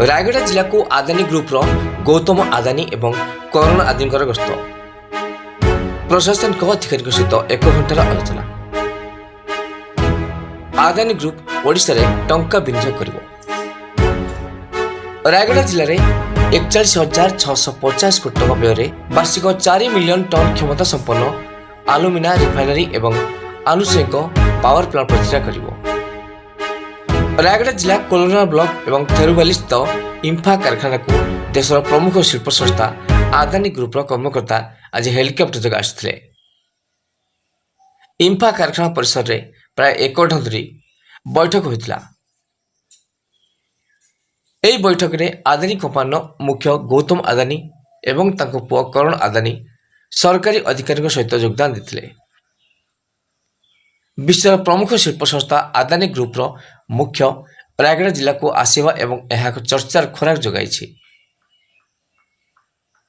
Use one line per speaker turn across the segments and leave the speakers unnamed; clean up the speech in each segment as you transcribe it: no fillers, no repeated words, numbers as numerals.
रायगड़ा जिला को आदानी ग्रुप गौतम आदानी एवं करुण आदिंकर गस्त प्रशासन अधिकारी सहित 1 घंटार आलोचना। आदानी ग्रुप ओडिशा रे टंका विनियोग करिवो। रायगड़ा जिले में 41,650 कोटी टंका व्यय वार्षिक 4 मिलियन टन क्षमता संपन्न आलुमिना रिफाइनरी एवं आनुषंगिक पावर प्लांट प्रतिष्ठा करिवो। रायगड़ा जिला कोलोना ब्लॉक एवं थेरुबाली स्थित इंफा कारखाना को देशर प्रमुख शिल्प संस्था आदानी ग्रुप कर्मकर्ता आज हेलिकप्टर जगह आसते। इंफा कारखाना परिसर में प्राय 1 घंटा धरी बैठक होता। यह बैठक में आदानी कंपानी मुख्य गौतम आदानी एवं तांको पुओ करुण आदानी सरकारी अधिकारी सहित योगदान देते। विश्वर प्रमुख शिल्प संस्था आदानी ग्रुप मुख्य रायगड़ा जिला को आसवा एवं यह चर्चार खोराक जगाई।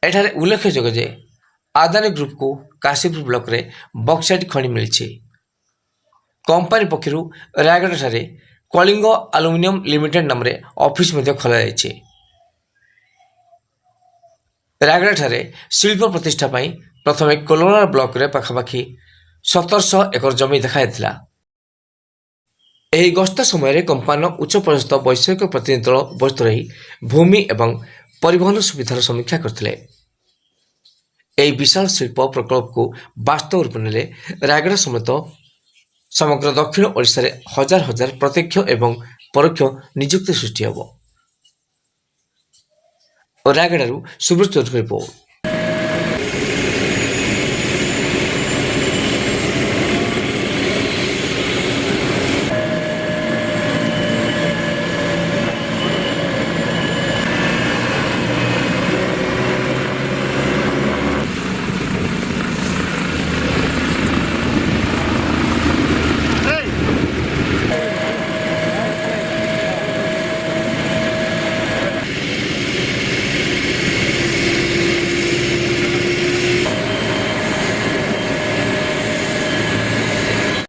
एठारे उल्लेखযোग्य जे आदानी ग्रुप को काशीपुर ब्लॉक रे बक्साइट खनि मिली। कंपनी पक्षर रायगड़ा ठारे कलिंग आलुमिनियम लिमिटेड नाम रे ऑफिस खोल। रायगड़ा ठारे शिल्प प्रतिष्ठा प्रथमे कोलोना ब्लॉक रे पाखापाखि 1700 एकर जमी देखा। यह गस्त समय कंपानी उच्च पदस्थ वैषयिक प्रतिनिधि दल उपस्थित रही भूमि एवं परिवहन सुविधार समीक्षा करते। यह विशाल शिल्प प्रकल्प को वास्तव रूप ने रायगड़ा समेत समग्र दक्षिण ओडिशा रे हजार हजार प्रत्यक्ष एवं परोक्ष नियुक्ति सृष्टि होब। रायगड़ा सुब्रत चौधरी रिपोर्ट।